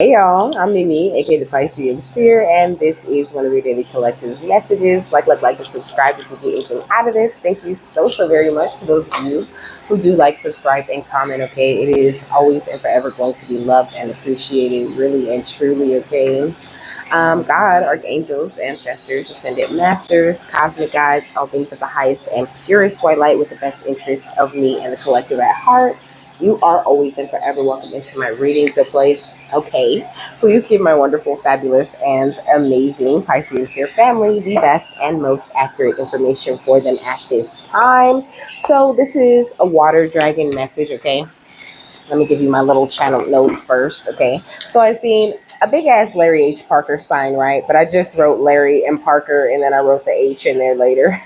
Hey y'all, I'm Mimi, aka the Pisces Seer, and this is one of your daily collective messages. Like, and subscribe if you get anything out of this. Thank you so very much to those of you who do like, subscribe, and comment. Okay, it is always and forever going to be loved and appreciated, really and truly. Okay, God, archangels, ancestors, ascended masters, cosmic guides, all things of the highest and purest white light with the best interest of me and the collective at heart. You are always and forever welcome into my reading. So please give my wonderful, fabulous, and amazing Pisces here family the best and most accurate information for them at this time. So this is a water dragon message, okay? Let me give you my little channel notes first, okay? So I seen a big ass Larry H. Parker sign, right? But I just wrote Larry and Parker, and then I wrote the H in there later.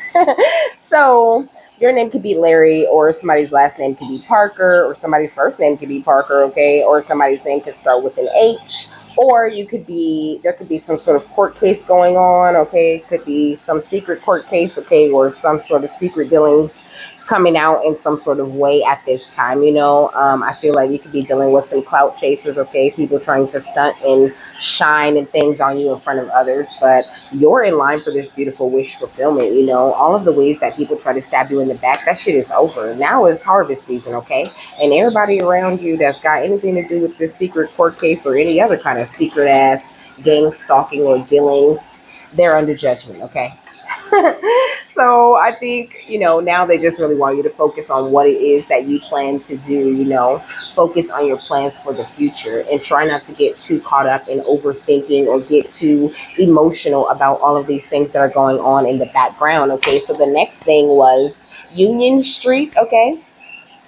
So your name could be Larry, or somebody's last name could be Parker, or somebody's first name could be Parker, okay? Or somebody's name could start with an H. Or there could be some sort of court case going on, okay? It could be some secret court case, okay? Or some sort of secret dealings coming out in some sort of way at this time. I feel like you could be dealing with some clout chasers, okay? People trying to stunt and shine and things on you in front of others, but you're in line for this beautiful wish fulfillment. All of the ways that people try to stab you in the back, that shit is over. Now is harvest season, okay? And everybody around you that's got anything to do with this secret court case or any other kind of secret ass gang stalking or dealings, they're under judgment, okay? So I think, now they just really want you to focus on what it is that you plan to do, focus on your plans for the future and try not to get too caught up in overthinking or get too emotional about all of these things that are going on in the background. Okay. So the next thing was Union Street. Okay.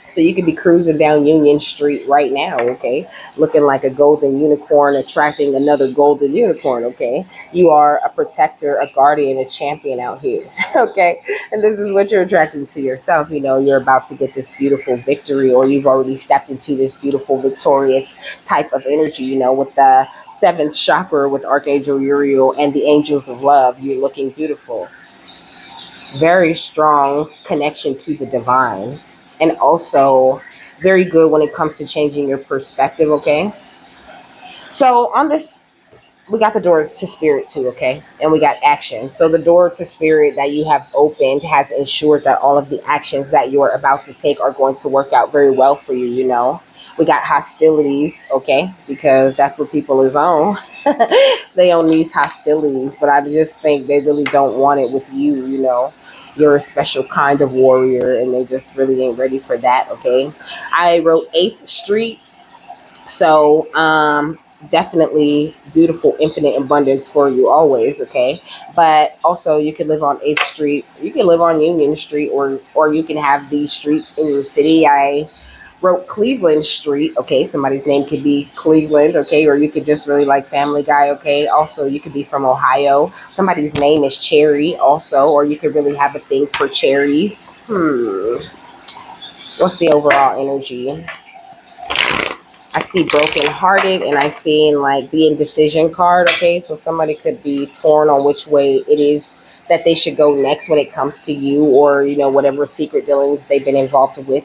So you could be cruising down Union Street right now, okay? Looking like a golden unicorn, attracting another golden unicorn, okay? You are a protector, a guardian, a champion out here, okay? And this is what you're attracting to yourself. You're about to get this beautiful victory, or you've already stepped into this beautiful, victorious type of energy, with the seventh chakra with Archangel Uriel and the angels of love. You're looking beautiful. Very strong connection to the divine, and also very good when it comes to changing your perspective, okay? So on this, we got the door to spirit too, okay? And we got action. So the door to spirit that you have opened has ensured that all of the actions that you are about to take are going to work out very well for you. We got hostilities, okay? Because that's what people is on. They own these hostilities, but I just think they really don't want it with you. You're a special kind of warrior, and they just really ain't ready for that, okay? I wrote 8th Street. So, definitely beautiful, infinite abundance for you always, okay? But also, you can live on 8th Street. You can live on Union Street, or you can have these streets in your city. I wrote Cleveland Street, okay? Somebody's name could be Cleveland, okay? Or you could just really like Family Guy, okay? Also, you could be from Ohio. Somebody's name is Cherry, also, or you could really have a thing for cherries. What's the overall energy? I see broken hearted, and I see like the indecision card. Okay, so somebody could be torn on which way it is that they should go next when it comes to you, or whatever secret dealings they've been involved with.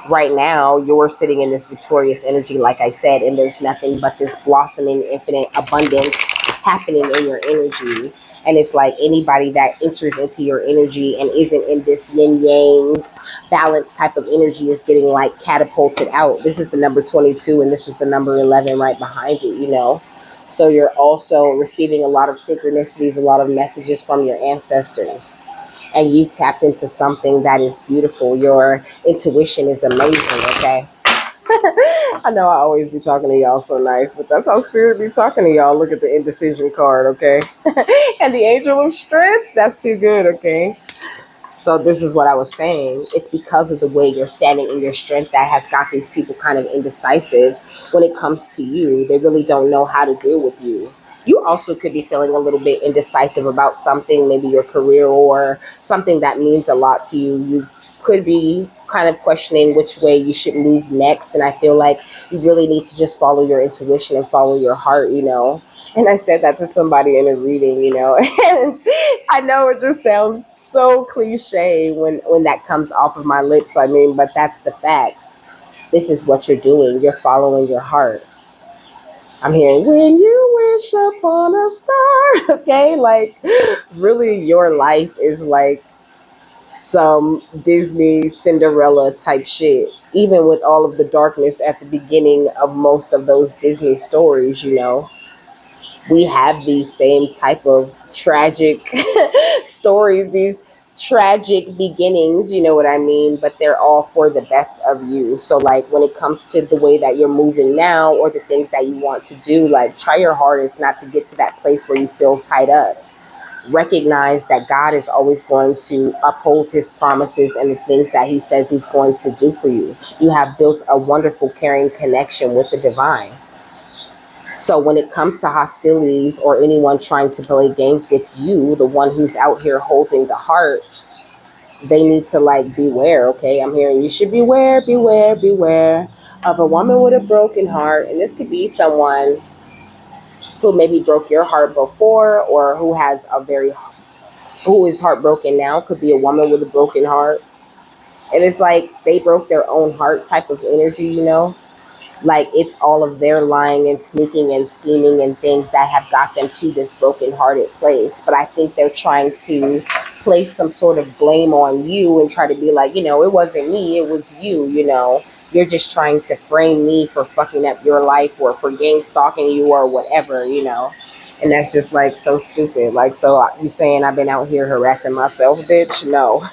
Right now you're sitting in this victorious energy, like I said, and there's nothing but this blossoming infinite abundance happening in your energy. And it's like anybody that enters into your energy and isn't in this yin yang balance type of energy is getting like catapulted out. This is the number 22, and this is the number 11 right behind it. So you're also receiving a lot of synchronicities, a lot of messages from your ancestors. And you've tapped into something that is beautiful. Your intuition is amazing, okay? I know I always be talking to y'all so nice, but that's how spirit be talking to y'all. Look at the indecision card, okay? And the angel of strength, that's too good, okay? So this is what I was saying. It's because of the way you're standing in your strength that has got these people kind of indecisive when it comes to you. They really don't know how to deal with you. You also could be feeling a little bit indecisive about something, maybe your career or something that means a lot to you. You could be kind of questioning which way you should move next. And I feel like you really need to just follow your intuition and follow your heart. And I said that to somebody in a reading. And I know it just sounds so cliche when that comes off of my lips. I mean, but that's the facts. This is what you're doing. You're following your heart. I'm hearing when you wish upon a star. Okay, like really, your life is like some Disney Cinderella type shit. Even with all of the darkness at the beginning of most of those Disney stories, we have these same type of tragic stories, these tragic beginnings, you know what I mean? But they're all for the best of you. So, like, when it comes to the way that you're moving now or the things that you want to do, like, try your hardest not to get to that place where you feel tied up. Recognize that God is always going to uphold his promises and the things that he says he's going to do for you. You have built a wonderful, caring connection with the divine. So when it comes to hostilities or anyone trying to play games with you, the one who's out here holding the heart, they need to like beware, okay? I'm hearing you should beware, beware, beware of a woman with a broken heart. And this could be someone who maybe broke your heart before or who is heartbroken now. Could be a woman with a broken heart. And it's like they broke their own heart type of energy. Like it's all of their lying and sneaking and scheming and things that have got them to this broken-hearted place. But I think they're trying to place some sort of blame on you and try to be like, it wasn't me, it was you. You're just trying to frame me for fucking up your life or for gang stalking you or whatever. And that's just like so stupid. Like, so you saying I've been out here harassing myself, bitch? No.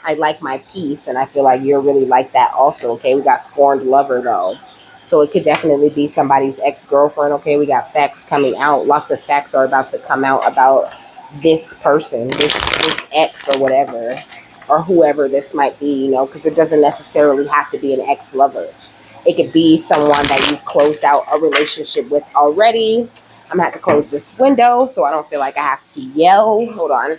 I like my peace, and I feel like you're really like that also. Okay, we got scorned lover though, so it could definitely be somebody's ex-girlfriend. Okay, we got facts coming out. Lots of facts are about to come out about this person, this ex or whatever, or whoever this might be. Because it doesn't necessarily have to be an ex-lover. It could be someone that you've closed out a relationship with already. I'm gonna have to close this window so I don't feel like I have to yell. Hold on.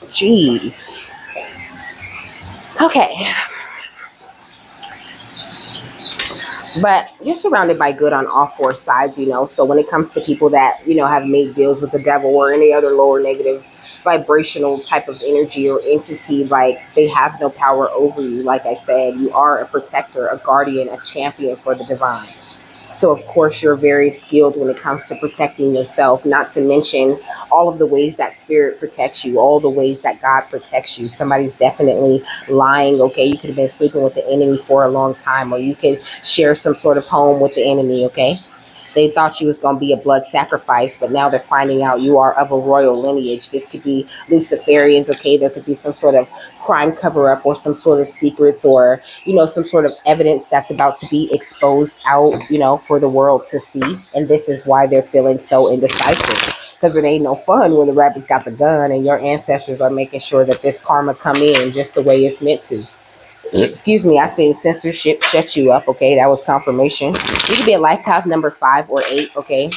Jeez. Okay. But you're surrounded by good on all four sides. So when it comes to people that have made deals with the devil or any other lower negative vibrational type of energy or entity, like they have no power over you. Like I said, you are a protector, a guardian, a champion for the divine. So, of course, you're very skilled when it comes to protecting yourself, not to mention all of the ways that spirit protects you, all the ways that God protects you. Somebody's definitely lying, okay? You could have been sleeping with the enemy for a long time, or you could share some sort of home with the enemy, okay? They thought you was going to be a blood sacrifice, but now they're finding out you are of a royal lineage. This could be Luciferians, okay? There could be some sort of crime cover-up or some sort of secrets or, some sort of evidence that's about to be exposed out, for the world to see. And this is why they're feeling so indecisive. Because it ain't no fun when the rabbit's got the gun and your ancestors are making sure that this karma come in just the way it's meant to. Excuse me, I seen censorship shut you up, okay? That was confirmation. You could be a life path number 5 or 8, okay?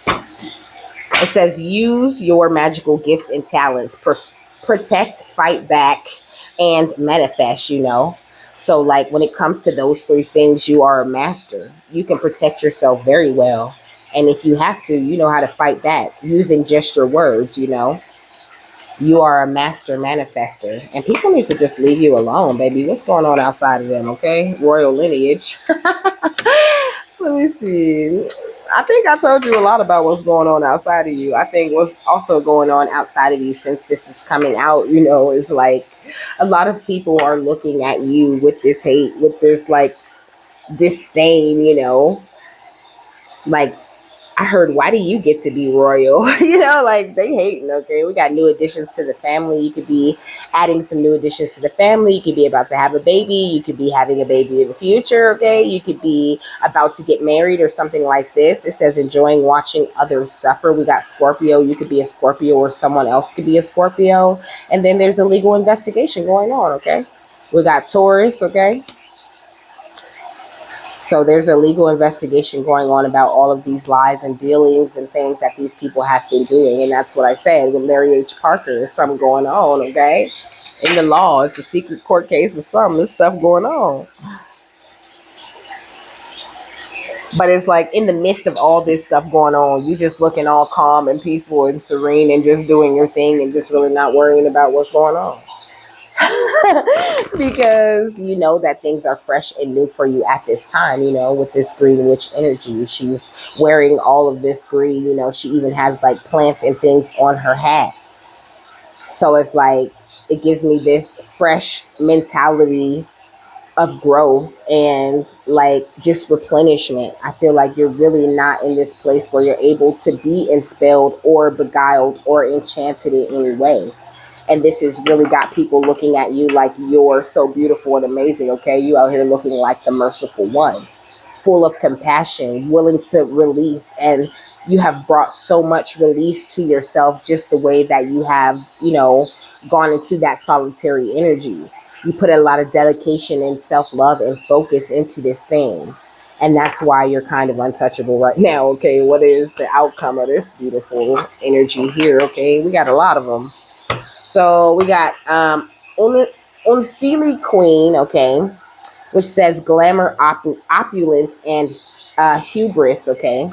It says use your magical gifts and talents. Protect, fight back, and manifest. So, like, when it comes to those 3 things, you are a master. You can protect yourself very well. And if you have to, you know how to fight back using just your words. You are a master manifester. And people need to just leave you alone, baby. What's going on outside of them, okay? Royal lineage. Let me see. I think I told you a lot about what's going on outside of you. I think what's also going on outside of you since this is coming out, is like a lot of people are looking at you with this hate, with this like disdain. Like I heard, why do you get to be royal? Like they hating, okay? We got new additions to the family. You could be adding some new additions to the family. You could be about to have a baby. You could be having a baby in the future, okay? You could be about to get married or something like this. It says enjoying watching others suffer. We got Scorpio. You could be a Scorpio or someone else could be a Scorpio. And then there's a legal investigation going on, okay? We got Taurus, okay? So there's a legal investigation going on about all of these lies and dealings and things that these people have been doing. And that's what I said with Mary H. Parker. There's something going on, okay? In the law, it's a secret court case or something. There's stuff going on. But it's like in the midst of all this stuff going on, you just looking all calm and peaceful and serene and just doing your thing and just really not worrying about what's going on. Because you know that things are fresh and new for you at this time, with this green witch energy. She's wearing all of this green, she even has like plants and things on her hat. So it's like it gives me this fresh mentality of growth and like just replenishment. I feel like you're really not in this place where you're able to be enspelled or beguiled or enchanted in any way. And this has really got people looking at you like you're so beautiful and amazing. Okay, you out here looking like the merciful one, full of compassion, willing to release. And you have brought so much release to yourself just the way that you have, gone into that solitary energy. You put a lot of dedication and self-love and focus into this thing. And that's why you're kind of untouchable right now. Okay, what is the outcome of this beautiful energy here? Okay, we got a lot of them. So we got Unsili Queen, okay, which says glamour, opulence, and hubris, okay.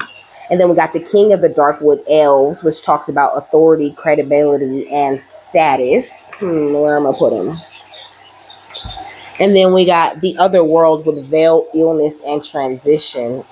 And then we got the King of the Darkwood Elves, which talks about authority, credibility, and status. Where am I put him? And then we got the Other World with veil, illness, and transition.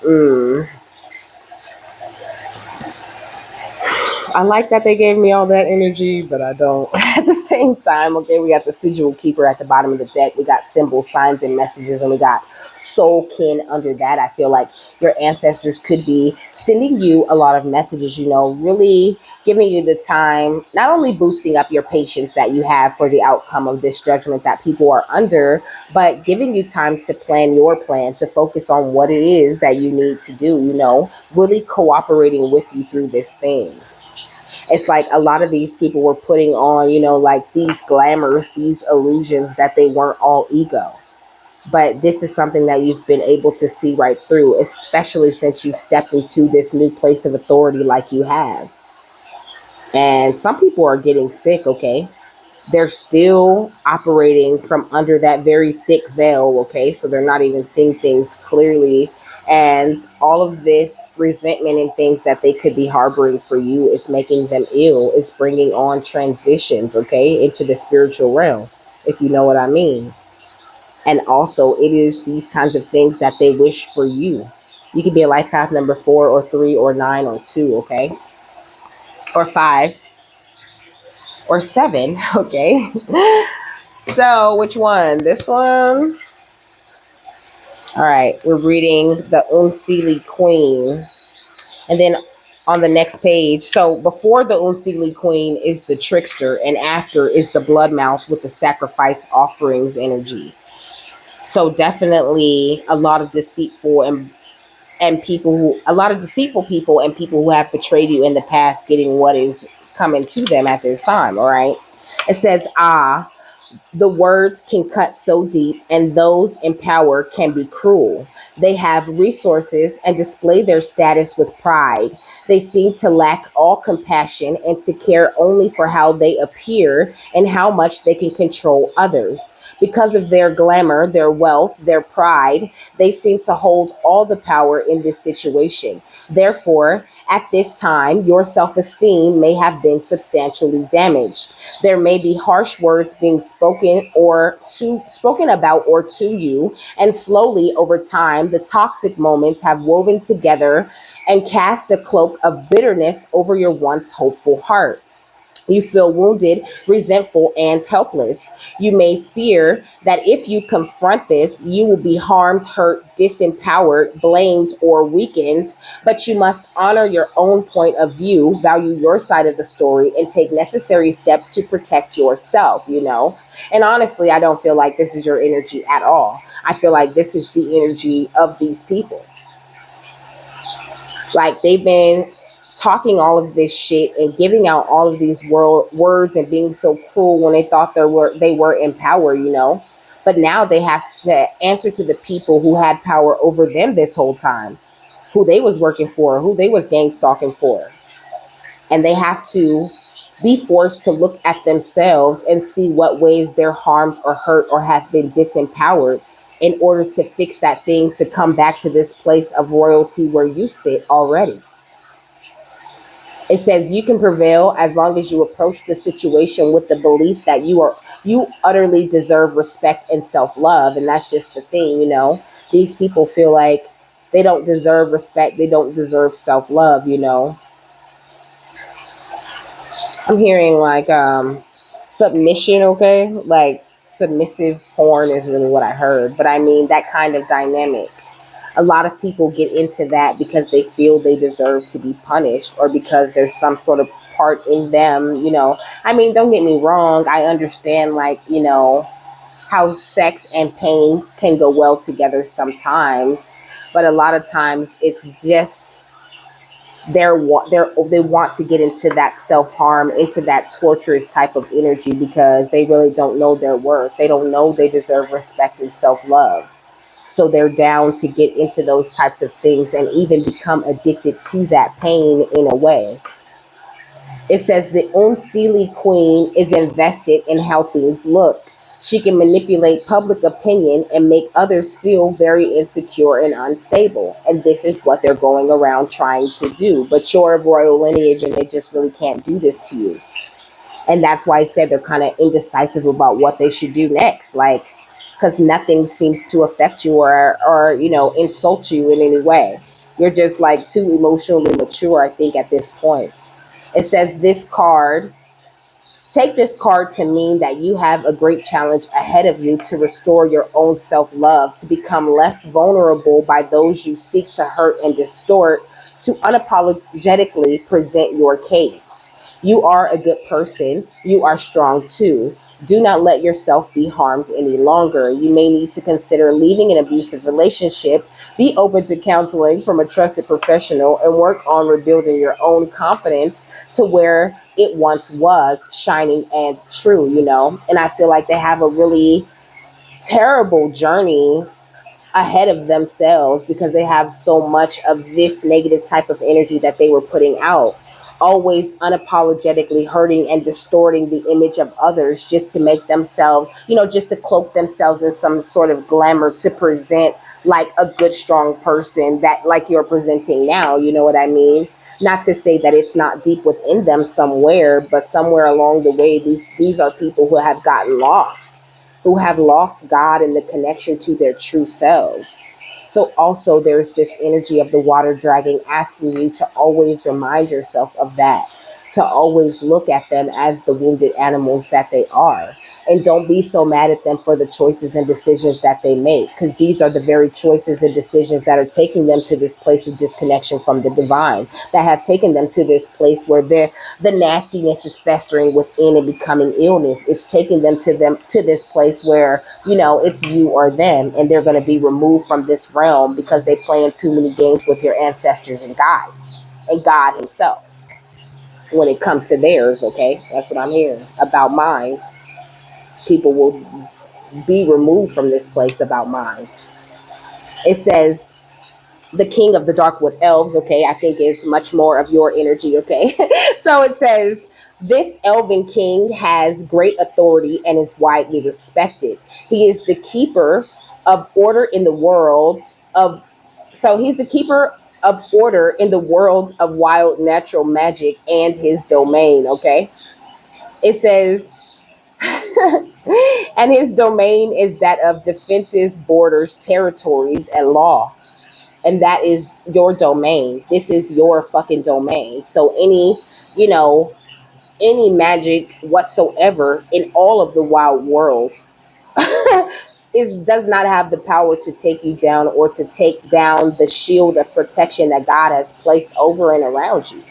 I like that they gave me all that energy, but I don't at the same time. Okay, we got the Sigil Keeper at the bottom of the deck. We got symbols, signs, and messages, and we got Soul Kin under that. I feel like your ancestors could be sending you a lot of messages, really giving you the time, not only boosting up your patience that you have for the outcome of this judgment that people are under, but giving you time to plan your plan, to focus on what it is that you need to do, really cooperating with you through this thing. It's like a lot of these people were putting on, like these glamours, these illusions that they weren't all ego. But this is something that you've been able to see right through, especially since you've stepped into this new place of authority like you have. And some people are getting sick, okay? They're still operating from under that very thick veil, okay? So they're not even seeing things clearly. And all of this resentment and things that they could be harboring for you is making them ill, is bringing on transitions, okay, into the spiritual realm, if you know what I mean. And also, it is these kinds of things that they wish for you. You could be a life path number 4 or 3 or 9 or 2, okay? Or 5 or 7, okay? So, which one? This one? All right, we're reading the Unsili Queen. And then on the next page, so before the Unsili Queen is the trickster, and after is the bloodmouth with the sacrifice offerings energy. So definitely a lot of deceitful and people who a lot of deceitful people and people who have betrayed you in the past getting what is coming to them at this time. All right. It says, the words can cut so deep, and those in power can be cruel. They have resources and display their status with pride. They seem to lack all compassion and to care only for how they appear and how much they can control others. Because of their glamour, their wealth, their pride, they seem to hold all the power in this situation. Therefore, at this time, your self esteem may have been substantially damaged. There may be harsh words being spoken about or to you, and slowly over time, the toxic moments have woven together and cast a cloak of bitterness over your once hopeful heart. You feel wounded, resentful, and helpless. You may fear that if you confront this, you will be harmed, hurt, disempowered, blamed, or weakened. But you must honor your own point of view, value your side of the story, and take necessary steps to protect yourself. And honestly, I don't feel like this is your energy at all. I feel like this is the energy of these people. Like they've been talking all of this shit and giving out all of these words and being so cruel when they thought they were in power. But now they have to answer to the people who had power over them this whole time, who they was working for, who they was gang stalking for. And they have to be forced to look at themselves and see what ways they're harmed or hurt or have been disempowered in order to fix that thing, to come back to this place of royalty where you sit already. It says you can prevail as long as you approach the situation with the belief that you are You utterly deserve respect and self-love, and that's just the thing, these people feel like they don't deserve respect, they don't deserve self-love. I'm hearing like submission, okay? Like submissive porn is really what I heard. But I mean that kind of dynamic. A lot of people get into that because they feel they deserve to be punished, or because there's some sort of part in them. I mean, don't get me wrong, I understand, like, how sex and pain can go well together sometimes, but a lot of times it's just they want to get into that self-harm, into that torturous type of energy, because they really don't know their worth. They don't know they deserve respect and self-love. So they're down to get into those types of things and even become addicted to that pain in a way. It says the Unseelie queen is invested in how things look. She can manipulate public opinion and make others feel very insecure and unstable. And this is what they're going around trying to do. But you're of royal lineage and they just really can't do this to you. And that's why I said they're kind of indecisive about what they should do next. Like, because nothing seems to affect you or insult you in any way. You're just like too emotionally mature, I think, at this point. It says this card, take this card to mean that you have a great challenge ahead of you to restore your own self love, to become less vulnerable by those you seek to hurt and distort, to unapologetically present your case. You are a good person. You are strong too. Do not let yourself be harmed any longer. You may need to consider leaving an abusive relationship. Be open to counseling from a trusted professional and work on rebuilding your own confidence to where it once was, shining and true. And I feel like they have a really terrible journey ahead of themselves because they have so much of this negative type of energy that they were putting out, always unapologetically hurting and distorting the image of others just to make themselves, just to cloak themselves in some sort of glamour to present like a good strong person that like you're presenting now. You know what I mean? Not to say that it's not deep within them somewhere, but somewhere along the way, these are people who have gotten lost, who have lost God and the connection to their true selves. So also there's this energy of the water dragon asking you to always remind yourself of that, to always look at them as the wounded animals that they are. And don't be so mad at them for the choices and decisions that they make, because these are the very choices and decisions that are taking them to this place of disconnection from the divine, that have taken them to this place where the nastiness is festering within and becoming illness. It's taking them to this place where, it's you or them, and they're going to be removed from this realm because they playing too many games with your ancestors and guides and God himself when it comes to theirs. Okay, that's what I'm hearing about minds. People will be removed from this place about minds. It says the king of the darkwood elves, okay, I think is much more of your energy, okay? So it says this elven king has great authority and is widely respected. He is the keeper of order in the world of so he's the keeper of order in the world of wild natural magic and his domain, okay? It says and his domain is that of defenses, borders, territories, and law. And that is your domain. This is your fucking domain. So you know, any magic whatsoever in all of the wild world does not have the power to take you down or to take down the shield of protection that God has placed over and around you.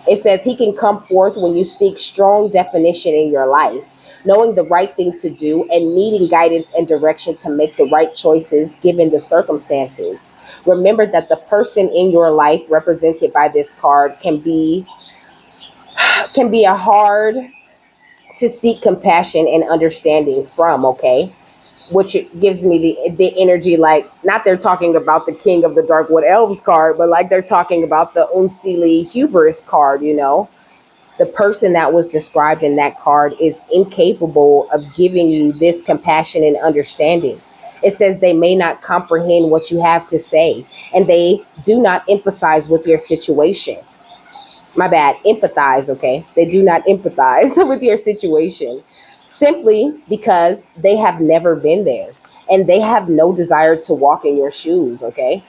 It says he can come forth when you seek strong definition in your life, knowing the right thing to do and needing guidance and direction to make the right choices given the circumstances. Remember that the person in your life represented by this card can be a hard to seek compassion and understanding from, okay? Which gives me the energy, like, not they're talking about the king of the darkwood elves card, but like they're talking about the Unseelie hubris card. The person that was described in that card is incapable of giving you this compassion and understanding. It says they may not comprehend what you have to say, and they do not emphasize with your situation. My bad, empathize, okay? They do not empathize with your situation. simply because they have never been there and they have no desire to walk in your shoes, okay?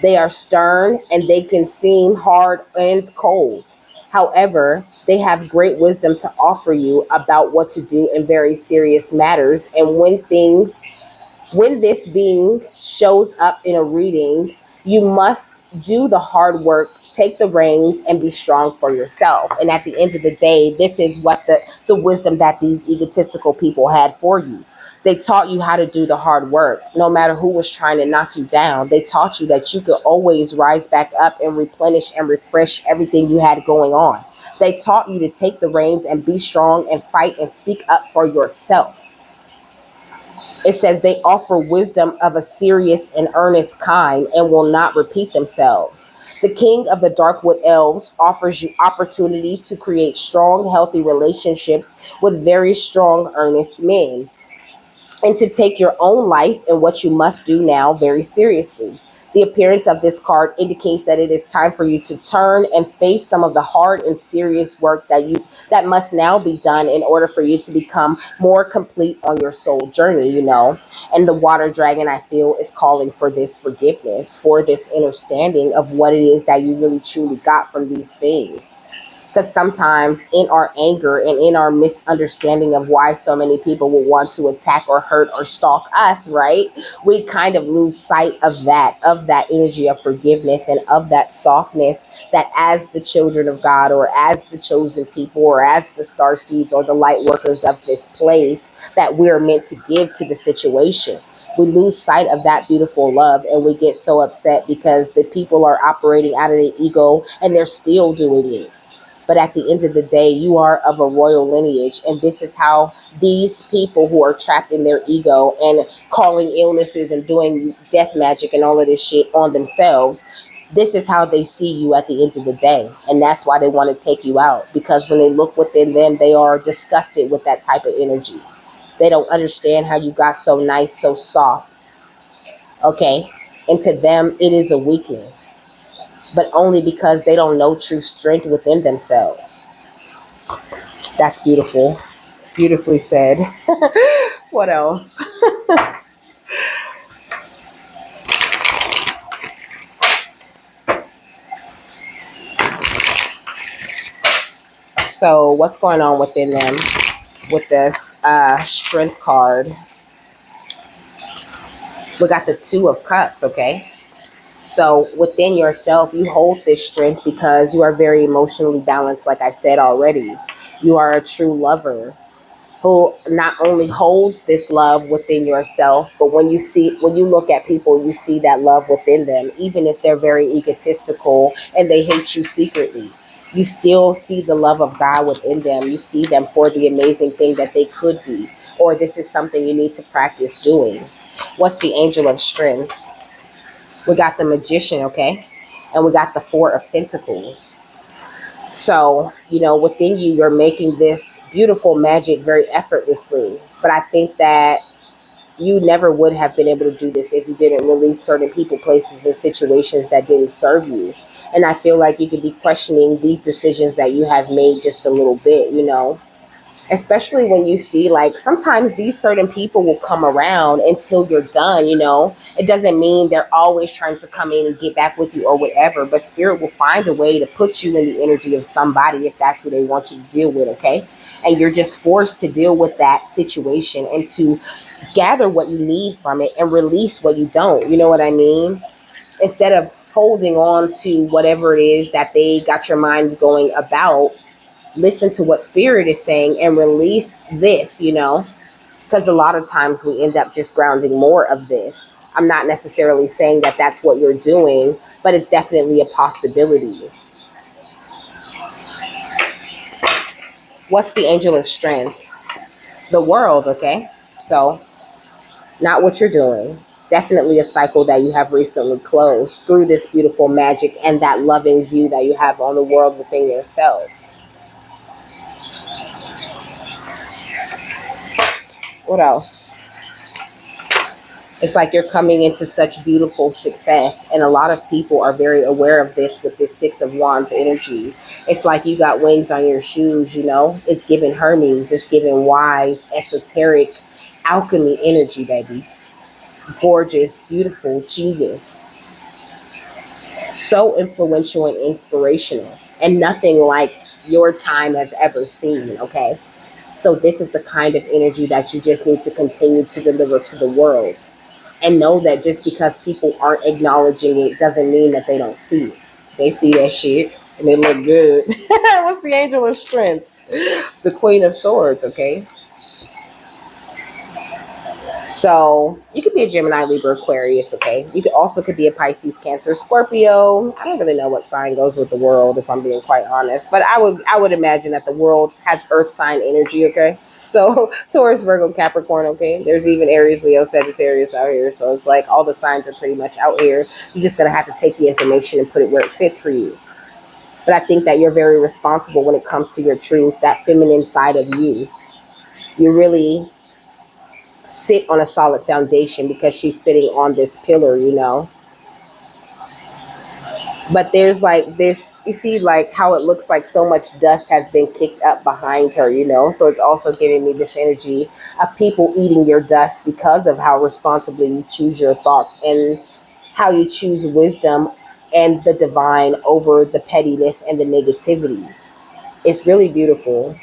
They are stern and they can seem hard and cold. However, they have great wisdom to offer you about what to do in very serious matters. And when this being shows up in a reading, you must do the hard work, take the reins, and be strong for yourself. And at the end of the day, this is what the wisdom that these egotistical people had for you. They taught you how to do the hard work. No matter who was trying to knock you down, they taught you that you could always rise back up and replenish and refresh everything you had going on. They taught you to take the reins and be strong and fight and speak up for yourself. It says they offer wisdom of a serious and earnest kind and will not repeat themselves. The king of the Darkwood Elves offers you opportunity to create strong, healthy relationships with very strong, earnest men, and to take your own life and what you must do now very seriously. The appearance of this card indicates that it is time for you to turn and face some of the hard and serious work that must now be done in order for you to become more complete on your soul journey. And the water dragon, I feel, is calling for this forgiveness, for this understanding of what it is that you really truly got from these things. Because sometimes in our anger and in our misunderstanding of why so many people will want to attack or hurt or stalk us, right? We kind of lose sight of that energy of forgiveness and of that softness that as the children of God or as the chosen people or as the star seeds or the light workers of this place that we're meant to give to the situation. We lose sight of that beautiful love and we get so upset because the people are operating out of the ego and they're still doing it. But at the end of the day, you are of a royal lineage. And this is how these people who are trapped in their ego and calling illnesses and doing death magic and all of this shit on themselves, this is how they see you at the end of the day. And that's why they want to take you out. Because when they look within them, they are disgusted with that type of energy. They don't understand how you got so nice, so soft. Okay? And to them, it is a weakness, but only because they don't know true strength within themselves. That's beautiful. Beautifully said. What else? So, what's going on within them with this strength card? We got the Two of Cups, okay? So, within yourself, you hold this strength because you are very emotionally balanced, like I said already. You are a true lover who not only holds this love within yourself, but when you look at people, you see that love within them, even if they're very egotistical and they hate you secretly. You still see the love of God within them. You see them for the amazing thing that they could be, or this is something you need to practice doing. What's the angel of strength? We got the magician, okay? And we got the Four of Pentacles. So, within you, you're making this beautiful magic very effortlessly. But I think that you never would have been able to do this if you didn't release certain people, places, and situations that didn't serve you. And I feel like you could be questioning these decisions that you have made just a little bit. Especially when you see, like, sometimes these certain people will come around until you're done. It doesn't mean they're always trying to come in and get back with you or whatever, but spirit will find a way to put you in the energy of somebody if that's what they want you to deal with, okay? And you're just forced to deal with that situation and to gather what you need from it and release what you don't. You know what I mean? Instead of holding on to whatever it is that they got your minds going about, listen to what spirit is saying and release this. Because a lot of times we end up just grounding more of this. I'm not necessarily saying that that's what you're doing, but it's definitely a possibility. What's the angel of strength? The world, okay? So, not what you're doing. Definitely a cycle that you have recently closed through this beautiful magic and that loving view that you have on the world within yourself. What else? It's like you're coming into such beautiful success, and a lot of people are very aware of this with this Six of Wands energy. It's like you got wings on your shoes, you know? It's giving Hermes, it's giving wise, esoteric, alchemy energy, baby. Gorgeous, beautiful, genius. So influential and inspirational, and nothing like your time has ever seen, okay? So this is the kind of energy that you just need to continue to deliver to the world. And know that just because people aren't acknowledging it doesn't mean that they don't see it. They see that shit and they look good. What's the angel of strength? The Queen of Swords, okay? So you could be a Gemini, Libra, Aquarius, okay? You could also could be a Pisces, Cancer, Scorpio. I don't really know what sign goes with the world, if I'm being quite honest. But I would imagine that the world has Earth sign energy, okay? So Taurus, Virgo, Capricorn, okay? There's even Aries, Leo, Sagittarius out here. So it's like all the signs are pretty much out here. You're just gonna have to take the information and put it where it fits for you. But I think that you're very responsible when it comes to your truth, that feminine side of you. You really sit on a solid foundation because she's sitting on this pillar, you know. But there's like this, you see, like how it looks like so much dust has been kicked up behind her, you know. So it's also giving me this energy of people eating your dust because of how responsibly you choose your thoughts and how you choose wisdom and the divine over the pettiness and the negativity. It's really beautiful.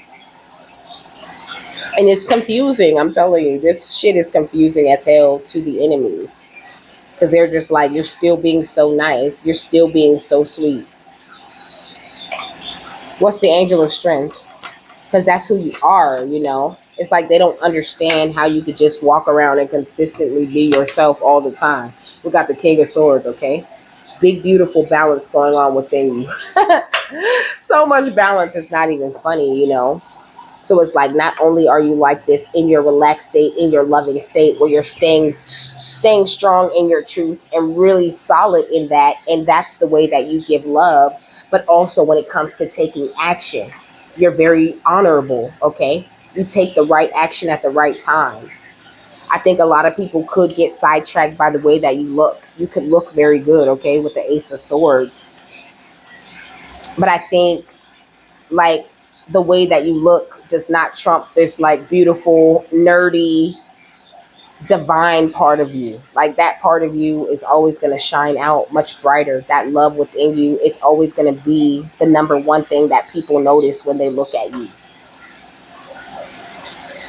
And it's confusing. I'm telling you, this shit is confusing as hell to the enemies. Because they're just like, you're still being so nice. You're still being so sweet. What's the angel of strength? Because that's who you are, you know. It's like they don't understand how you could just walk around and consistently be yourself all the time. We got the King of Swords, okay? Big, beautiful balance going on within you. So much balance, it's not even funny, you know. So it's like not only are you like this in your relaxed state, in your loving state, where you're staying strong in your truth and really solid in that, and that's the way that you give love. But also when it comes to taking action, you're very honorable. Okay, you take the right action at the right time. I think a lot of people could get sidetracked by the way that you look. You could look very good, okay, with the Ace of Swords, but I think like the way that you look does not trump this like beautiful, nerdy, divine part of you. Like that part of you is always going to shine out much brighter. That love within you is always going to be the number one thing that people notice when they look at you.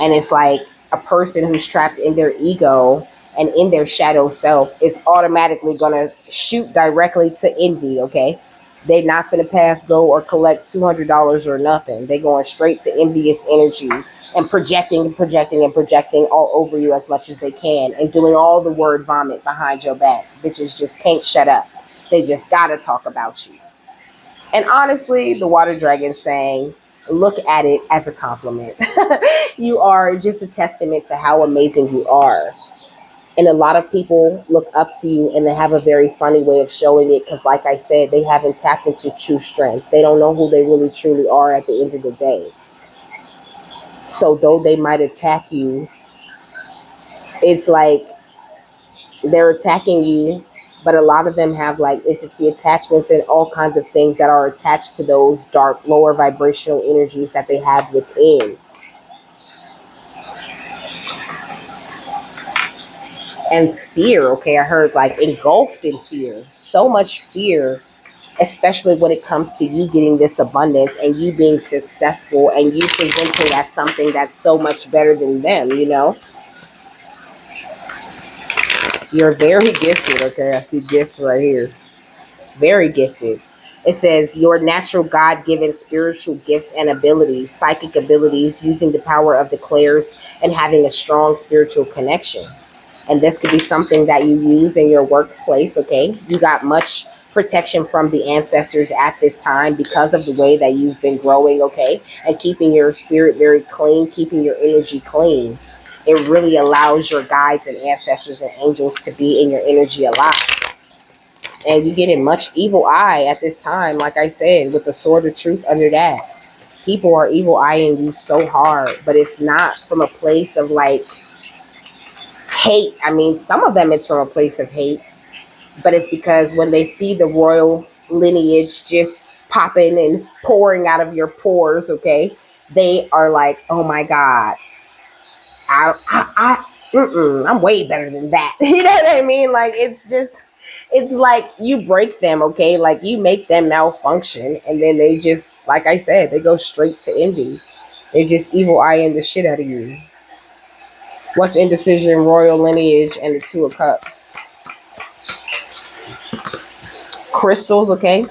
And it's like a person who's trapped in their ego and in their shadow self is automatically going to shoot directly to envy, okay? They not finna pass go or collect $200 or nothing. They going straight to envious energy and projecting and projecting and projecting all over you as much as they can and doing all the word vomit behind your back. Bitches just can't shut up. They just gotta talk about you. And honestly, the water dragon saying, look at it as a compliment. You are just a testament to how amazing you are. And a lot of people look up to you and they have a very funny way of showing it because, like I said, they haven't tapped into true strength. They don't know who they really truly are at the end of the day. So, though they might attack you, it's like they're attacking you, but a lot of them have like entity attachments and all kinds of things that are attached to those dark, lower vibrational energies that they have within. And fear, okay, I heard like engulfed in fear, so much fear, especially when it comes to you getting this abundance and you being successful and you presenting as something that's so much better than them, you know. You're very gifted, okay? I see gifts right here. Very gifted. It says your natural God-given spiritual gifts and abilities, psychic abilities, using the power of the clairs and having a strong spiritual connection. And this could be something that you use in your workplace, okay? You got much protection from the ancestors at this time because of the way that you've been growing, okay? And keeping your spirit very clean, keeping your energy clean. It really allows your guides and ancestors and angels to be in your energy a lot. And you get in much evil eye at this time, like I said, with the sword of truth under that. People are evil eyeing you so hard, but it's not from a place of like hate. I mean, some of them it's from a place of hate, but it's because when they see the royal lineage just popping and pouring out of your pores, okay, they are like, oh my God, I'm way better than that. You know what I mean? Like, it's just, it's like you break them, okay? Like you make them malfunction, and then they just, like I said, they go straight to envy. They're just evil eyeing the shit out of you. What's indecision, royal lineage, and the Two of Cups? Crystals, okay?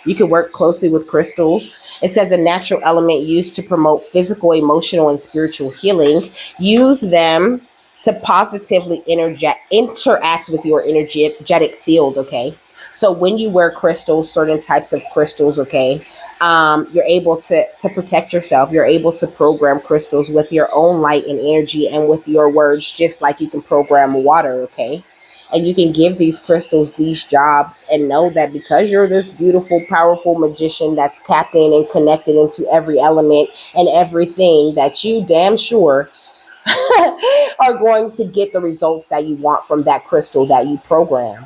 You can work closely with crystals. It says a natural element used to promote physical, emotional, and spiritual healing. Use them to positively interact with your energetic field, okay? So when you wear crystals, certain types of crystals, okay, you're able to protect yourself. You're able to program crystals with your own light and energy and with your words, just like you can program water, okay? And you can give these crystals these jobs and know that because you're this beautiful, powerful magician that's tapped in and connected into every element and everything, that you damn sure are going to get the results that you want from that crystal that you program.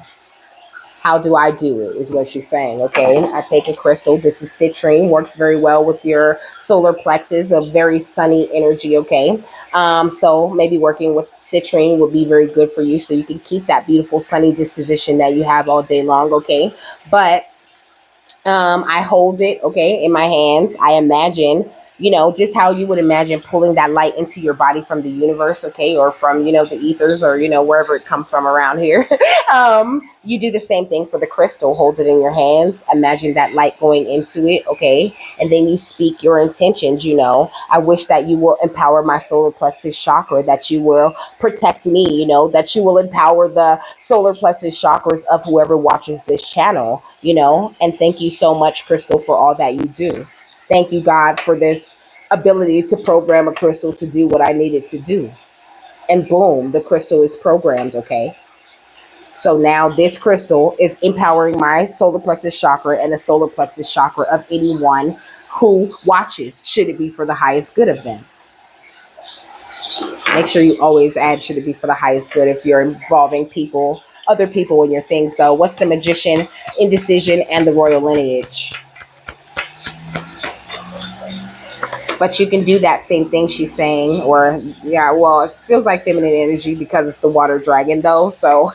How do I do it is what she's saying. Okay, I take a crystal. This is citrine, works very well with your solar plexus, a very sunny energy. Okay, so maybe working with citrine would be very good for you, so you can keep that beautiful sunny disposition that you have all day long. Okay, but I hold it, okay, in my hands. I imagine, just how you would imagine pulling that light into your body from the universe, okay, or from, the ethers, or, wherever it comes from around here. You do the same thing for the crystal. Hold it in your hands. Imagine that light going into it, okay, and then you speak your intentions. I wish that you will empower my solar plexus chakra, that you will protect me, that you will empower the solar plexus chakras of whoever watches this channel, and thank you so much, Crystal, for all that you do. Thank you, God, for this ability to program a crystal to do what I needed to do. And boom, the crystal is programmed, okay? So now this crystal is empowering my solar plexus chakra and the solar plexus chakra of anyone who watches, should it be for the highest good of them. Make sure you always add, should it be for the highest good, if you're involving people, other people in your things, though. What's the magician, indecision, and the royal lineage? But you can do that same thing she's saying, or yeah, well, it feels like feminine energy because it's the water dragon, though. So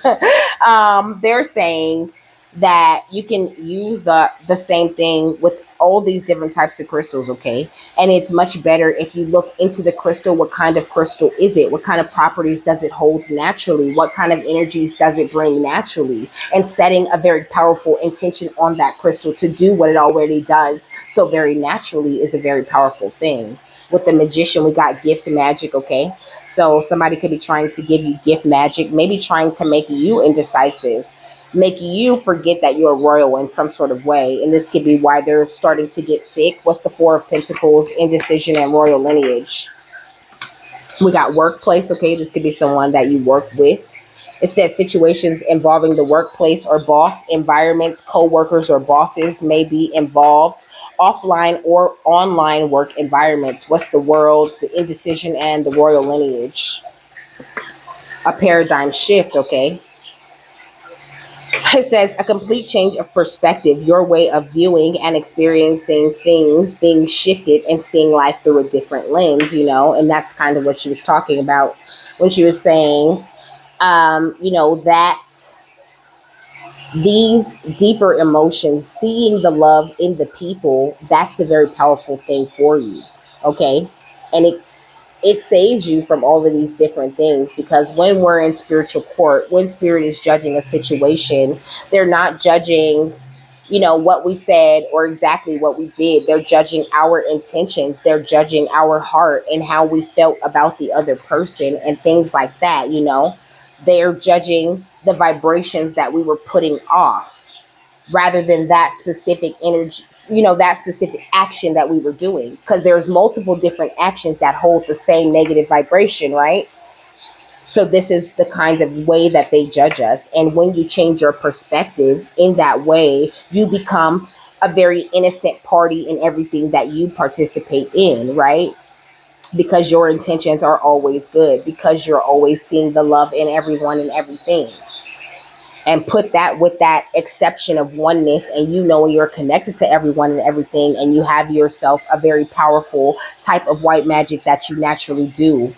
they're saying that you can use the same thing with all these different types of crystals, okay? And it's much better if you look into the crystal. What kind of crystal is it? What kind of properties does it hold naturally? What kind of energies does it bring naturally? And setting a very powerful intention on that crystal to do what it already does so very naturally is a very powerful thing. With the magician, we got gift magic, okay? So somebody could be trying to give you gift magic, maybe trying to make you indecisive, make you forget that you're royal in some sort of way. And this could be why they're starting to get sick. What's the Four of Pentacles, indecision, and royal lineage? We got workplace, okay? This could be someone that you work with. It says situations involving the workplace or boss environments, co-workers or bosses may be involved. Offline or online work environments. What's the world, the indecision, and the royal lineage? A paradigm shift, okay? It says a complete change of perspective, your way of viewing and experiencing things being shifted and seeing life through a different lens, and that's kind of what she was talking about when she was saying, that these deeper emotions, seeing the love in the people, that's a very powerful thing for you, okay? And it saves you from all of these different things, because when we're in spiritual court, when spirit is judging a situation, they're not judging, what we said or exactly what we did. They're judging our intentions. They're judging our heart and how we felt about the other person and things like that, They're judging the vibrations that we were putting off, rather than that specific energy, that specific action that we were doing. Because there's multiple different actions that hold the same negative vibration, right? So this is the kind of way that they judge us. And when you change your perspective in that way, you become a very innocent party in everything that you participate in, right? because your intentions are always good, because you're always seeing the love in everyone and everything. And put that with that exception of oneness, and you know you're connected to everyone and everything, and you have yourself a very powerful type of white magic that you naturally do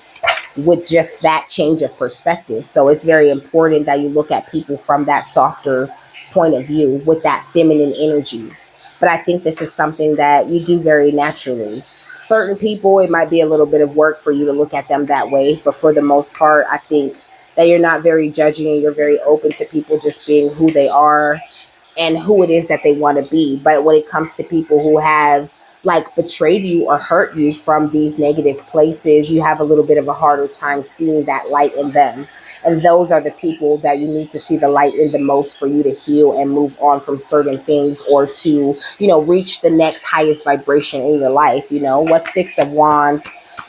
with just that change of perspective. So it's very important that you look at people from that softer point of view with that feminine energy. But I think this is something that you do very naturally. Certain people, it might be a little bit of work for you to look at them that way, but for the most part, I think that you're not very judging and you're very open to people just being who they are and who it is that they want to be. But when it comes to people who have like betrayed you or hurt you from these negative places, you have a little bit of a harder time seeing that light in them. And those are the people that you need to see the light in the most for you to heal and move on from certain things, or to, reach the next highest vibration in your life. What's Six of Wands,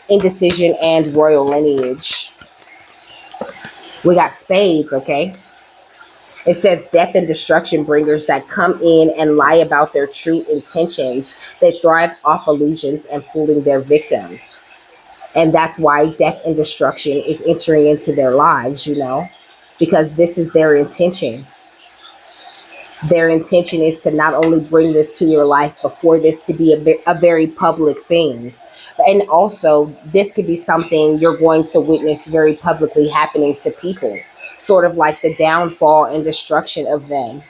indecision, and royal lineage. We got spades, okay? It says death and destruction bringers that come in and lie about their true intentions. They thrive off illusions and fooling their victims. And that's why death and destruction is entering into their lives, because this is their intention. Their intention is to not only bring this to your life, but for this to be a very public thing. And also, this could be something you're going to witness very publicly happening to people, sort of like the downfall and destruction of them,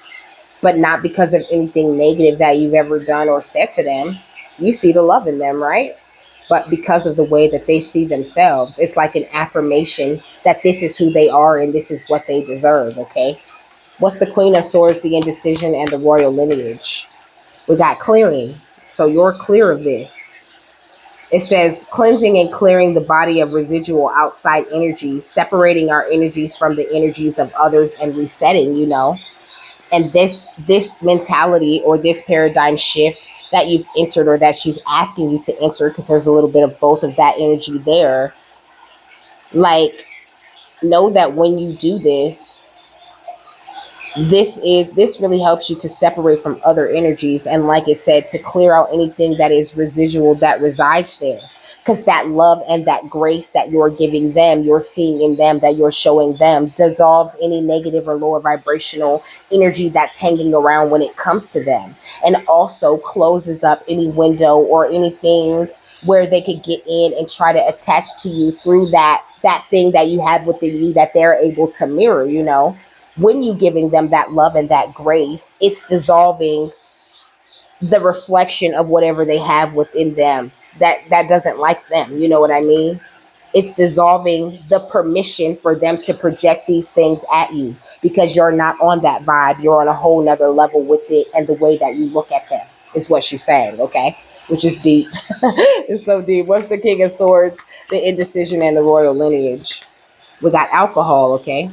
but not because of anything negative that you've ever done or said to them. You see the love in them, right? But because of the way that they see themselves, it's like an affirmation that this is who they are and this is what they deserve, okay? What's the Queen of Swords, the indecision, and the royal lineage? We got clearing. So you're clear of this. It says cleansing and clearing the body of residual outside energies, separating our energies from the energies of others and resetting. And this mentality or this paradigm shift that you've entered, or that she's asking you to enter, because there's a little bit of both of that energy there. Like, know that when you do this really helps you to separate from other energies, and like it said, to clear out anything that is residual that resides there, because that love and that grace that you're giving them, you're seeing in them, that you're showing them, dissolves any negative or lower vibrational energy that's hanging around when it comes to them, and also closes up any window or anything where they could get in and try to attach to you through that thing that you have within you that they're able to mirror. When you giving them that love and that grace, it's dissolving the reflection of whatever they have within them that doesn't like them. You know what I mean? It's dissolving the permission for them to project these things at you, because you're not on that vibe. You're on a whole nother level with it, and the way that you look at them is what she's saying, okay? Which is deep. It's so deep. What's the King of Swords, the indecision, and the royal lineage? We got alcohol, okay?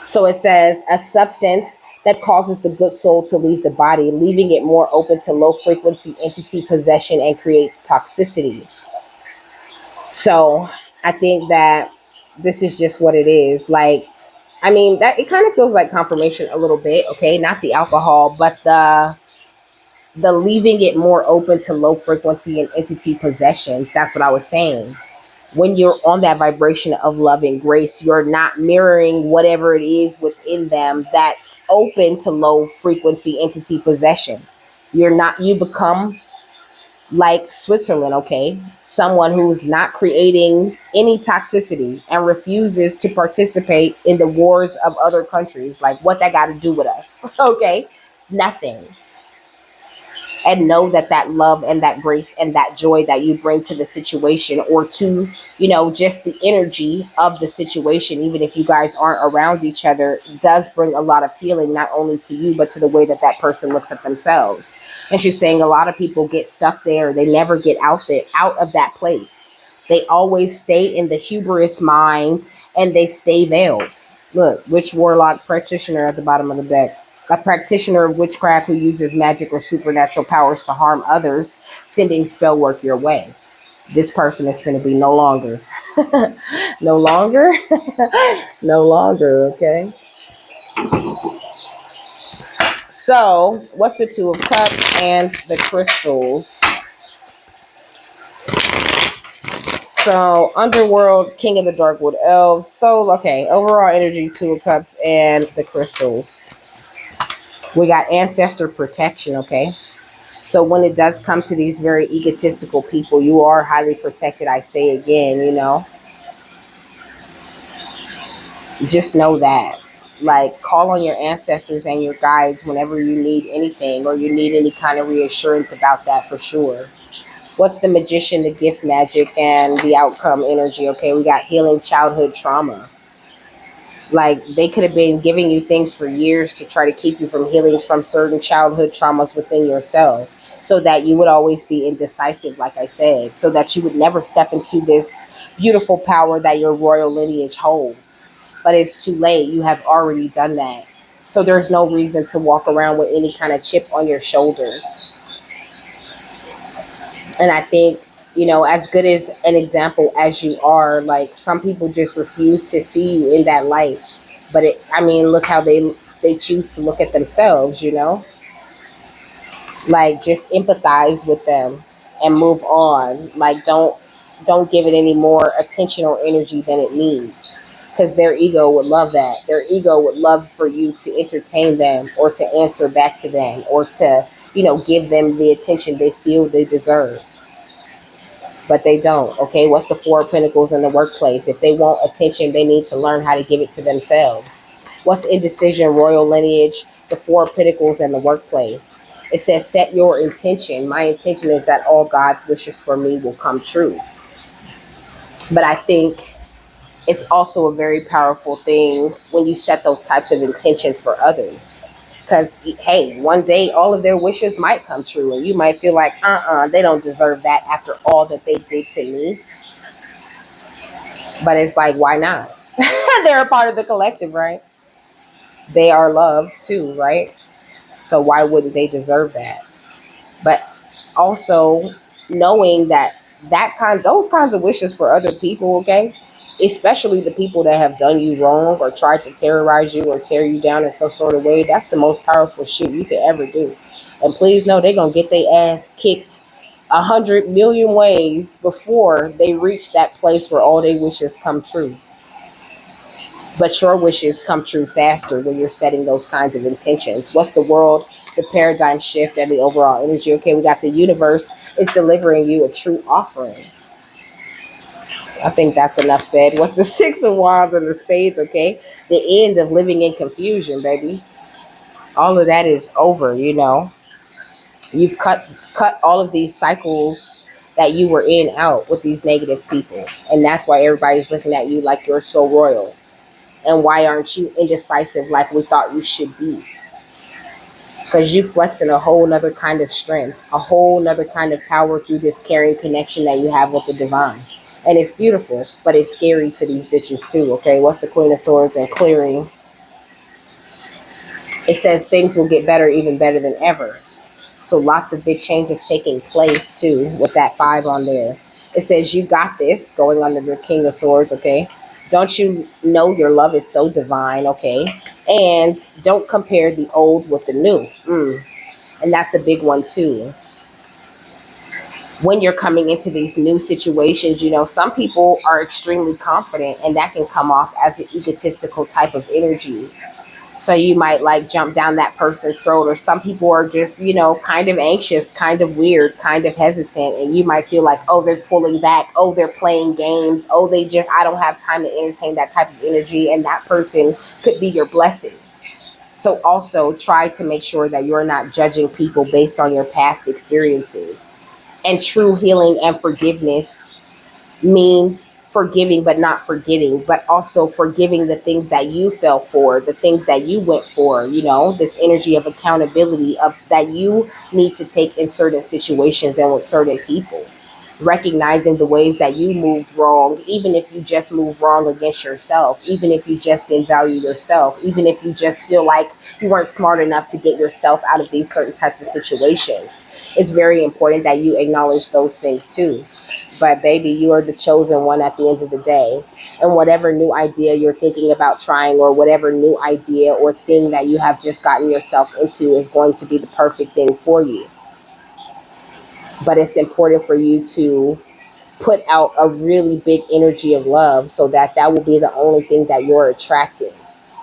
So it says a substance that causes the good soul to leave the body, leaving it more open to low frequency entity possession, and creates toxicity. So I think that this is just what it is. Like, I mean, that it kind of feels like confirmation a little bit, okay? Not the alcohol, but the leaving it more open to low frequency and entity possessions. That's what I was saying. When you're on that vibration of love and grace, you're not mirroring whatever it is within them that's open to low frequency entity possession. You become like Switzerland, okay? Someone who's not creating any toxicity and refuses to participate in the wars of other countries. Like, what that got to do with us, okay? Nothing. And know that that love and that grace and that joy that you bring to the situation, or to, just the energy of the situation, even if you guys aren't around each other, does bring a lot of healing, not only to you, but to the way that that person looks at themselves. And she's saying a lot of people get stuck there. They never get out of that place. They always stay in the hubris mind, and they stay veiled. Look, witch, warlock, practitioner at the bottom of the deck. A practitioner of witchcraft who uses magic or supernatural powers to harm others, sending spell work your way. This person is going to be no longer. No longer? No longer, okay? So, what's the Two of Cups and the crystals? So, Underworld, King of the Darkwood Elves. So, okay, overall energy, Two of Cups, and the crystals. We got ancestor protection, okay? So, when it does come to these very egotistical people, you are highly protected. I say again, just know that. Like, call on your ancestors and your guides whenever you need anything or you need any kind of reassurance about that for sure. What's the magician, the gift magic, and the outcome energy? Okay, we got healing childhood trauma. Like, they could have been giving you things for years to try to keep you from healing from certain childhood traumas within yourself, so that you would always be indecisive, like I said, so that you would never step into this beautiful power that your royal lineage holds. But it's too late. You have already done that. So there's no reason to walk around with any kind of chip on your shoulder. And I think, as good as an example as you are, like, some people just refuse to see you in that light. But I mean, look how they choose to look at themselves. Like, just empathize with them and move on. Like, don't give it any more attention or energy than it needs. Because their ego would love that. Their ego would love for you to entertain them or to answer back to them or to, give them the attention they feel they deserve, but they don't. Okay, what's the Four of Pentacles in the workplace? If they want attention, they need to learn how to give it to themselves. What's indecision, royal lineage, the Four of Pentacles in the workplace? It says, set your intention. My intention is that all God's wishes for me will come true. But I think it's also a very powerful thing when you set those types of intentions for others. Because, hey, one day all of their wishes might come true, and you might feel like, they don't deserve that after all that they did to me. But it's like, why not? They're a part of the collective, right? They are loved too, right? So why wouldn't they deserve that? But also knowing that those kinds of wishes for other people, okay, especially the people that have done you wrong or tried to terrorize you or tear you down in some sort of way, that's the most powerful shit you could ever do. And please know they're gonna get their ass kicked 100 million ways before they reach that place where all their wishes come true. But your wishes come true faster when you're setting those kinds of intentions. What's the world, the paradigm shift, and the overall energy? Okay, we got the universe is delivering you a true offering. I think that's enough said. What's the Six of Wands and the Spades? Okay, the end of living in confusion, baby. All of that is over. You've cut all of these cycles that you were in out with these negative people, and that's why everybody's looking at you like you're so royal. And why aren't you indecisive like we thought you should be? Because you flexing a whole nother kind of strength, a whole nother kind of power through this caring connection that you have with the divine. And it's beautiful, but it's scary to these bitches too, okay? What's the Queen of Swords and clearing? It says things will get better, even better than ever. So lots of big changes taking place too with that 5 on there. It says you got this going under the King of Swords, okay? Don't you know your love is so divine, okay? And don't compare the old with the new. And that's a big one too. When you're coming into these new situations, some people are extremely confident, and that can come off as an egotistical type of energy. So you might like jump down that person's throat, or some people are just, kind of anxious, kind of weird, kind of hesitant. And you might feel like, oh, they're pulling back. Oh, they're playing games. Oh, I don't have time to entertain that type of energy. And that person could be your blessing. So also try to make sure that you're not judging people based on your past experiences. And true healing and forgiveness means forgiving but not forgetting, but also forgiving the things that you fell for, the things that you went for, this energy of accountability of that you need to take in certain situations and with certain people. Recognizing the ways that you moved wrong, even if you just moved wrong against yourself, even if you just didn't value yourself, even if you just feel like you weren't smart enough to get yourself out of these certain types of situations. It's very important that you acknowledge those things too. But baby, you are the chosen one at the end of the day. And whatever new idea you're thinking about trying, or whatever new idea or thing that you have just gotten yourself into, is going to be the perfect thing for you. But it's important for you to put out a really big energy of love, so that that will be the only thing that you're attracting.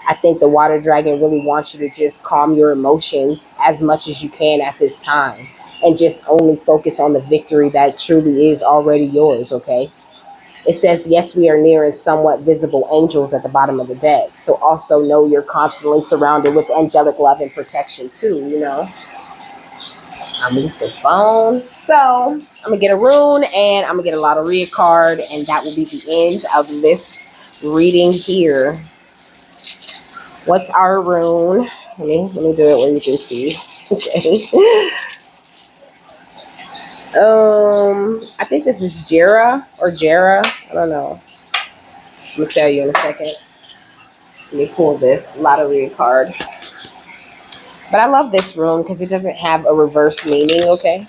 I think the water dragon really wants you to just calm your emotions as much as you can at this time, and just only focus on the victory that truly is already yours, okay? It says, yes, we are near and somewhat visible angels at the bottom of the deck. So also know you're constantly surrounded with angelic love and protection too, you know? I move the phone. So I'm gonna get a rune and I'm gonna get a lottery card, and that will be the end of this reading here. What's our rune? Let me do it where you can see. Okay. I think this is Jera or Jera. I don't know. I'll tell you in a second. Let me pull this lottery card. But I love this rune because it doesn't have a reverse meaning, okay?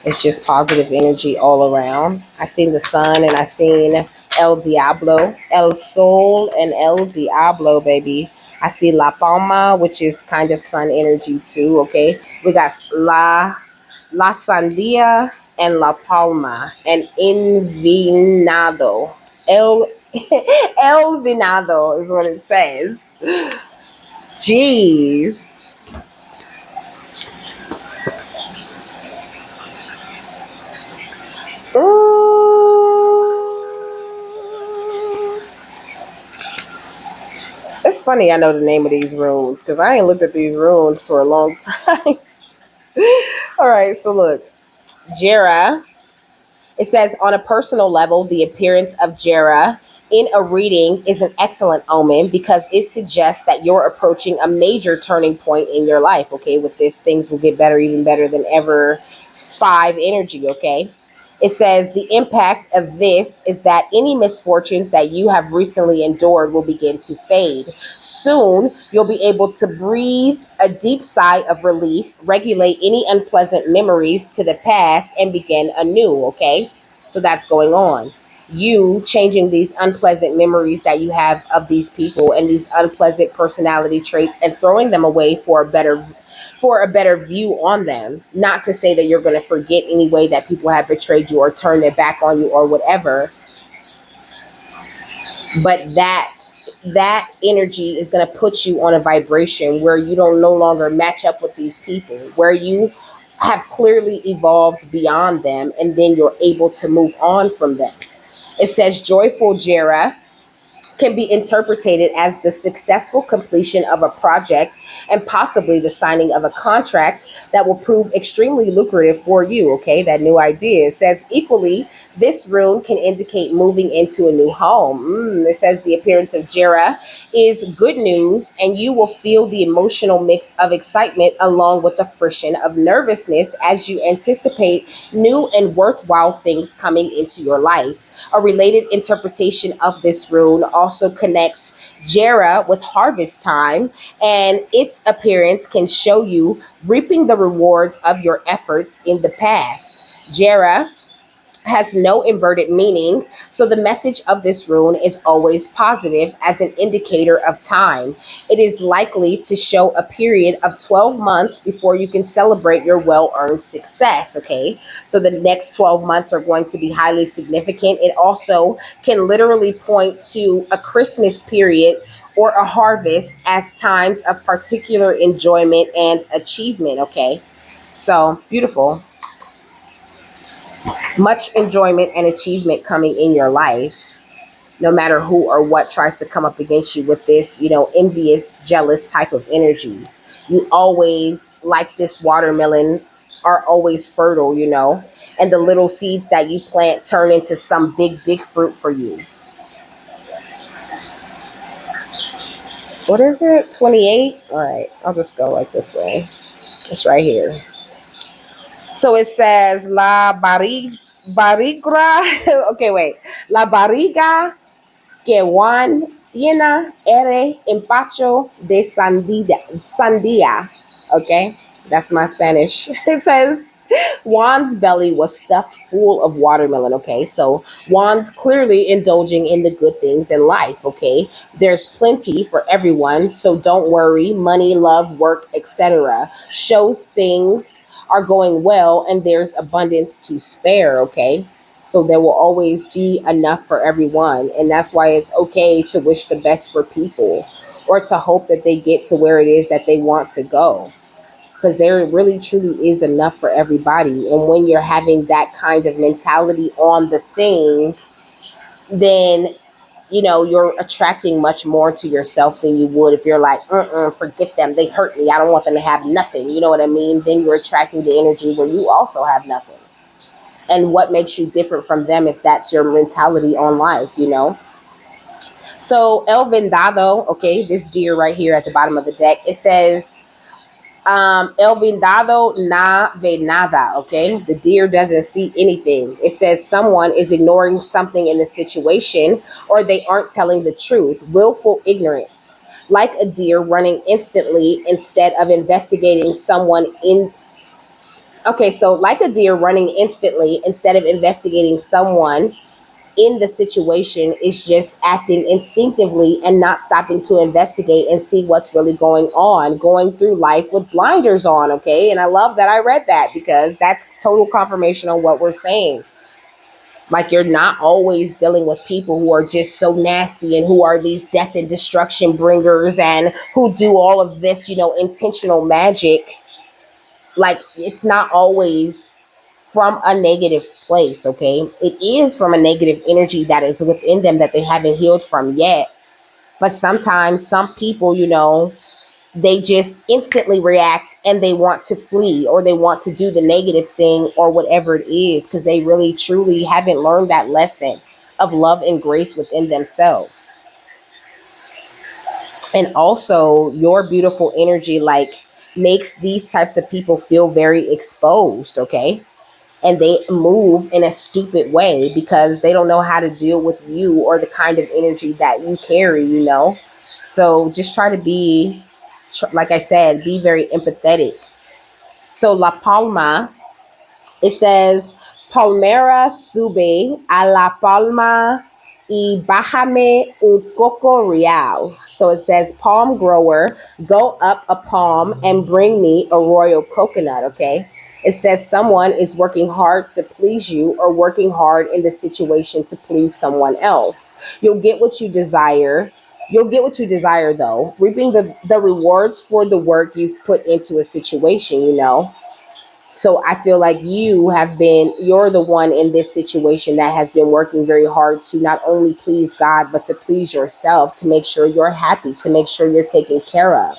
It's just positive energy all around. I seen the sun and I seen El Diablo, El Sol and El Diablo, baby. I see La Palma, which is kind of sun energy too, okay? We got La Sandia and La Palma and Invinado. El El Vinado is what it says. Jeez. Mm. It's funny I know the name of these runes because I ain't looked at these runes for a long time. All right, so look, Jera. It says, on a personal level, the appearance of Jera in a reading is an excellent omen because it suggests that you're approaching a major turning point in your life. Okay, with this, things will get better, even better than ever. Five energy, okay? It says the impact of this is that any misfortunes that you have recently endured will begin to fade. Soon, you'll be able to breathe a deep sigh of relief, regulate any unpleasant memories to the past, and begin anew, okay? So that's going on. You changing these unpleasant memories that you have of these people and these unpleasant personality traits and throwing them away for a better view on them. Not to say that you're going to forget any way that people have betrayed you or turned their back on you or whatever, but that energy is going to put you on a vibration where you don't no longer match up with these people, where you have clearly evolved beyond them, and then you're able to move on from them. It says joyful Jera can be interpreted as the successful completion of a project and possibly the signing of a contract that will prove extremely lucrative for you. Okay, that new idea. It says equally, this rune can indicate moving into a new home. It says the appearance of Jera is good news, and you will feel the emotional mix of excitement along with the friction of nervousness as you anticipate new and worthwhile things coming into your life. A related interpretation of this rune also connects Jera with harvest time, and its appearance can show you reaping the rewards of your efforts in the past. Jera has no inverted meaning, so the message of this rune is always positive as an indicator of time. It is likely to show a period of 12 months before you can celebrate your well earned success. Okay, so the next 12 months are going to be highly significant. It also can literally point to a Christmas period or a harvest as times of particular enjoyment and achievement. Okay, so beautiful, much enjoyment and achievement coming in your life, no matter who or what tries to come up against you with this, envious, jealous type of energy. You always, like this watermelon, are always fertile, and the little seeds that you plant turn into some big, big fruit for you. What is it? 28? All right, I'll just go like this way. It's right here. So it says barigra. Okay, wait. La barriga que Juan tiene empacho de sandía. Okay, that's my Spanish. It says Juan's belly was stuffed full of watermelon. Okay, so Juan's clearly indulging in the good things in life. Okay, there's plenty for everyone, so don't worry. Money, love, work, etc. shows things are going well and there's abundance to spare, okay? So there will always be enough for everyone. And that's why it's okay to wish the best for people or to hope that they get to where it is that they want to go. Because there really truly is enough for everybody. And when you're having that kind of mentality on the thing, then you're attracting much more to yourself than you would if you're like, forget them, they hurt me, I don't want them to have nothing, you know what I mean? Then you're attracting the energy where you also have nothing. And what makes you different from them if that's your mentality on life? So El Vendado, okay, this deer right here at the bottom of the deck, it says, El Vendado na ve nada, okay? The deer doesn't see anything. It says someone is ignoring something in the situation or they aren't telling the truth. Willful ignorance. Like a deer running instantly instead of investigating someone in. Okay, so like a deer running instantly instead of investigating someone in the situation is just acting instinctively and not stopping to investigate and see what's really going on, going through life with blinders on, okay? And I love that I read that because that's total confirmation on what we're saying. Like, you're not always dealing with people who are just so nasty and who are these death and destruction bringers and who do all of this, intentional magic. Like, it's not always from a negative place, okay? It is from a negative energy that is within them that they haven't healed from yet. But sometimes some people, they just instantly react and they want to flee or they want to do the negative thing or whatever it is because they really truly haven't learned that lesson of love and grace within themselves. And also, your beautiful energy, like, makes these types of people feel very exposed, okay? And they move in a stupid way because they don't know how to deal with you or the kind of energy that you carry. So just try to be, like I said, be very empathetic. So La Palma, it says, Palmera sube a La Palma y bájame un coco real. So it says, palm grower, go up a palm and bring me a royal coconut, okay? It says someone is working hard to please you or working hard in the situation to please someone else. You'll get what you desire. You'll get what you desire, though, reaping the rewards for the work you've put into a situation. So I feel like you're the one in this situation that has been working very hard to not only please God, but to please yourself, to make sure you're happy, to make sure you're taken care of.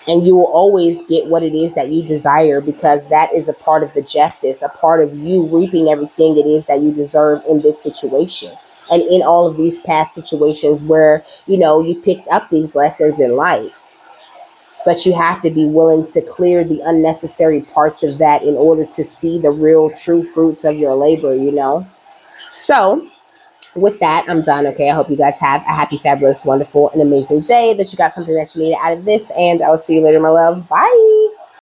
And you will always get what it is that you desire because that is a part of the justice, a part of you reaping everything it is that you deserve in this situation. And in all of these past situations where, you picked up these lessons in life. But you have to be willing to clear the unnecessary parts of that in order to see the real true fruits of your labor. So with that, I'm done. Okay, I hope you guys have a happy, fabulous, wonderful, and amazing day, that you got something that you needed out of this, and I will see you later, my love. Bye.